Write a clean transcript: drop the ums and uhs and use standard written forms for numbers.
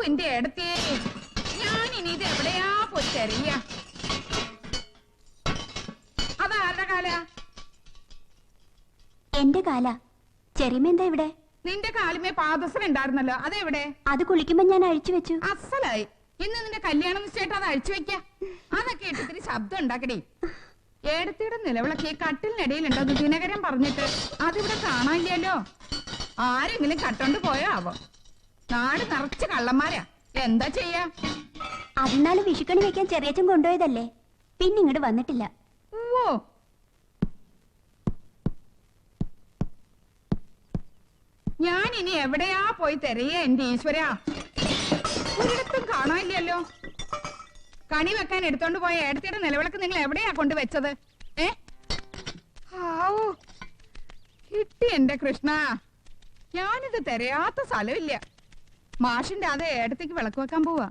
എന്റെ ഏടത്തേ, ഞാൻ ഇനി ഇത് എവിടെയാ പോയി തെരയ? അതാരുടെ കാല? എന്റെ കാല. ചെറിയമ്മ എന്താ ഇവിടെ? നിന്റെ കാലുമേ പാദസരം ഉണ്ടായിരുന്നല്ലോ, അതെവിടെ? അത് കുളിക്കുമ്പോ ഞാൻ അഴിച്ചു വെച്ചു. അസലായി. ഇന്ന് നിന്റെ കല്യാണം നിശ്ചയിട്ടാ അത് അഴിച്ചു വെക്ക. അതൊക്കെ ഇട്ടിത്തിരി ശബ്ദം ഉണ്ടാക്കണേ. ഏടത്തിയുടെ നിലവിളക്ക് കട്ടിലിനിടയിലുണ്ടെന്ന് ദിനകരൻ പറഞ്ഞിട്ട് അതിവിടെ കാണാനില്ലല്ലോ. ആരെങ്കിലും കട്ടോണ്ട് പോയോ ആവോ? നാട് നിറച്ച് കള്ളന്മാരാ. എന്താ ചെയ്യാ? അതിനാല് വിഷുക്കണി വെക്കാൻ ചെറിയച്ചൻ കൊണ്ടുപോയതല്ലേ, പിന്നെ ഇങ്ങോട്ട് വന്നിട്ടില്ല. ഓ, ഞാൻ ഇനി എവിടെയാ പോയി തെരയ എന്റെ ഈശ്വര? ഒരിടത്തും കാണാനില്ലല്ലോ. കണി വെക്കാൻ എടുത്തോണ്ട് പോയ ഏടത്തിയുടെ നിലവിളക്ക് നിങ്ങൾ എവിടെയാ കൊണ്ടുവച്ചത്? കിട്ടി എന്റെ കൃഷ്ണ. ഞാനിത് തെരയാത്ത സ്ഥലമില്ല. മാഷിന്റെ അതേ ഏടത്തേക്ക് വിളക്ക് വെക്കാൻ പോവാ.